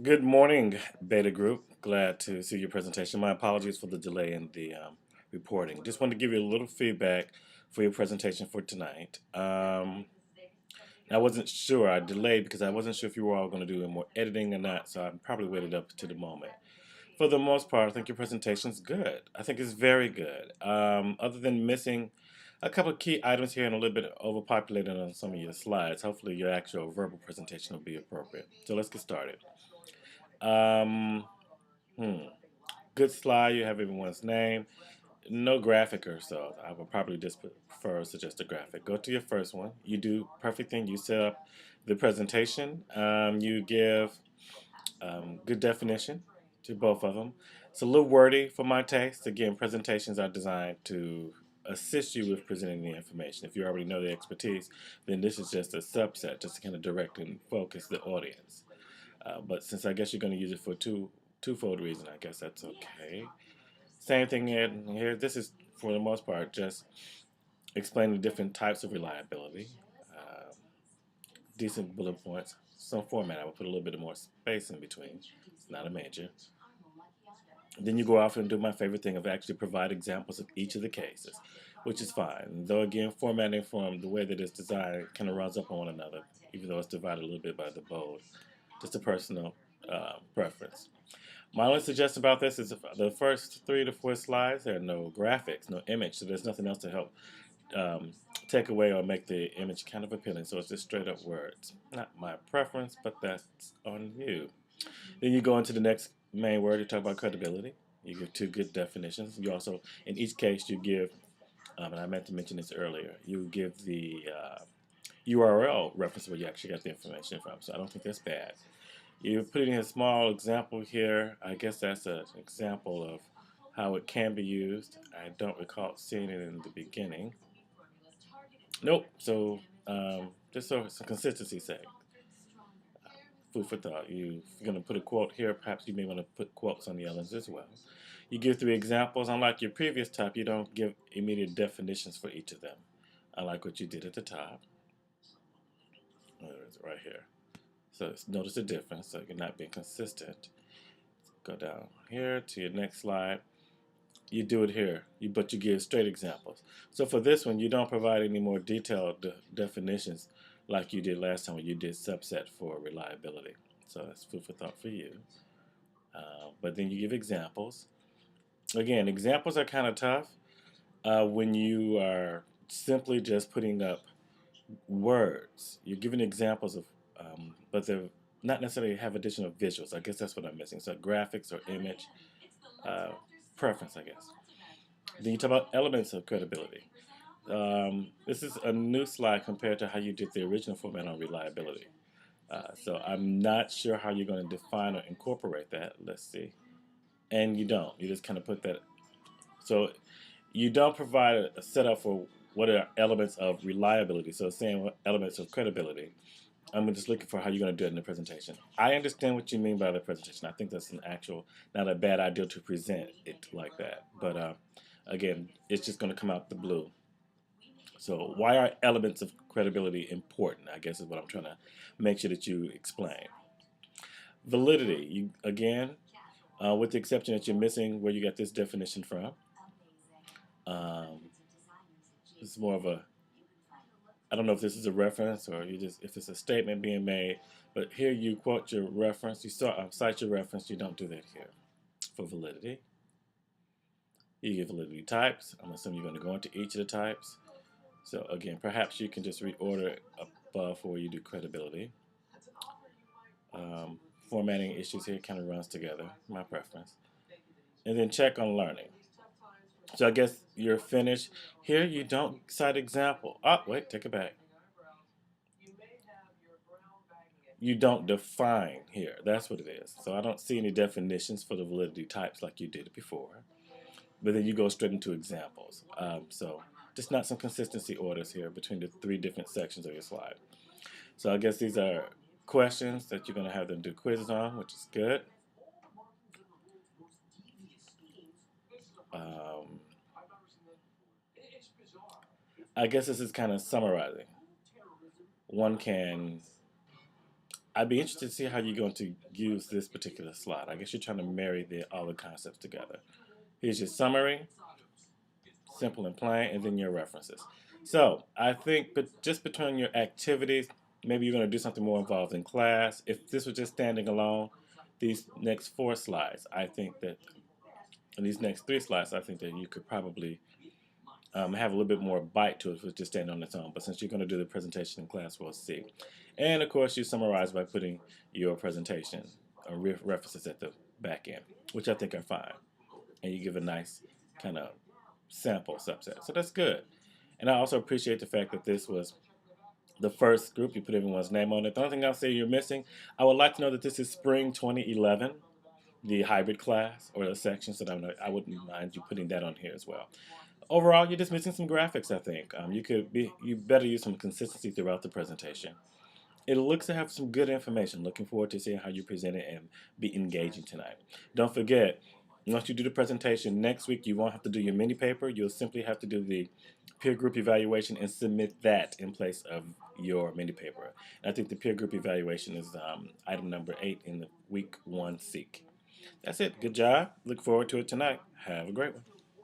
Good morning, Beta Group. Glad to see your presentation. My apologies for the delay in the reporting. Just wanted to give you a little feedback for your presentation for tonight. I wasn't sure. I delayed because I wasn't sure if you were all going to do more editing or not, so I probably waited up to the moment. For the most part, I think your presentation's good. I think it's very good. Other than missing a couple of key items here and a little bit overpopulated on some of your slides, hopefully your actual verbal presentation will be appropriate. So let's get started. Um, hmm. Good slide. You have everyone's name. No graphic or so. I would probably just prefer suggest a graphic. Go to your first one. You do perfect thing. You set up the presentation. You give good definition to both of them. It's a little wordy for my taste. Again, presentations are designed to assist you with presenting the information. If you already know the expertise, then this is just a subset, just to kind of direct and focus the audience. But since I guess you're going to use it for twofold reason, I guess that's okay. Same thing in here. This is for the most part just explaining the different types of reliability. Uh, Decent bullet points. Some format. I will put a little bit more space in between. It's not a major. Then you go off and do my favorite thing of actually provide examples of each of the cases, which is fine. Though again, formatting from the way that it's designed kind of runs up on one another, even though it's divided a little bit by the bold. Just a personal preference. My only suggestion about this is the first 3 to 4 slides, there are no graphics, no image, so there's nothing else to help um, take away or make the image kind of appealing. So it's just straight up words. Not my preference, but that's on you. Then you go into the next main word. You talk about credibility. You give two good definitions. You also, in each case, you give, and I meant to mention this earlier, you give the URL reference where you actually got the information from. So I don't think that's bad. You put in a small example here. I guess that's an example of how it can be used. I don't recall seeing it in the beginning. Nope. So just so some consistency sake, food for thought. If you're going to put a quote here, perhaps you may want to put quotes on the others as well. You give 3 examples. Unlike your previous type, you don't give immediate definitions for each of them. I like what you did at the top. Right here. So notice the difference. So you're not being consistent. Go down here to your next slide. You do it here, but you give straight examples. So for this one, you don't provide any more detailed definitions like you did last time when you did subset for reliability. So that's food for thought for you. But then you give examples. Again, examples are kind of tough when you are simply just putting up words. You're giving examples of, but they're not necessarily have additional visuals. I guess that's what I'm missing. So graphics or image uh, preference, I guess. Then you talk about elements of credibility. This is a new slide compared to how you did the original format on reliability. So I'm not sure how you're going to define or incorporate that. Let's see. And you don't. You just kind of put that. So you don't provide a setup for what are elements of reliability. So saying what elements of credibility. I'm just looking for how you're going to do it in the presentation. I understand what you mean by the presentation. I think that's an actual, not a bad idea to present it like that. But again, it's just going to come out the blue. So why are elements of credibility important? I guess is what I'm trying to make sure that you explain. Validity. You again, with the exception that you're missing where you got this definition from. Um, this is more of a. I don't know if this is a reference or you just if it's a statement being made. But here you quote your reference. You cite your reference. You don't do that here for validity. You give validity types. I'm assuming you're going to go into each of the types. So again, perhaps you can just reorder above where you do credibility. Um, Formatting issues here kind of runs together, my preference. And then check on learning. So I guess you're finished. Here you don't cite example. Oh, wait, take it back. You don't define here. That's what it is. So I don't see any definitions for the validity types like you did before. But then you go straight into examples. So just not some consistency orders here between the 3 different sections of your slide. So I guess these are questions that you're going to have them do quizzes on, which is good. Um, I guess this is kind of summarizing. One can I'd be interested to see how you're going to use this particular slide. I guess you're trying to marry all the concepts together. Here's your summary, simple and plain, and then your references. So I think, but just between your activities, maybe you're going to do something more involved in class. If this was just standing alone, these next 4 slides, I think that, and these next 3 slides, I think that you could probably have a little bit more bite to it if it's just standing on its own. But since you're going to do the presentation in class, we'll see. And of course, you summarize by putting your presentation or references at the back end, which I think are fine. And you give a nice kind of sample subset. So that's good. And I also appreciate the fact that this was the first group. You put everyone's name on it. The only thing I'll say you're missing, I would like to know that this is spring 2011, the hybrid class or the section, so that I wouldn't mind you putting that on here as well. Overall, you're just missing some graphics, I think. You better use some consistency throughout the presentation. It looks to have some good information. Looking forward to seeing how you present it and be engaging tonight. Don't forget, once you do the presentation next week, you won't have to do your mini paper. You'll simply have to do the peer group evaluation and submit that in place of your mini paper. And I think the peer group evaluation is item number 8 in the week 1 SEEK. That's it. Good job. Look forward to it tonight. Have a great one.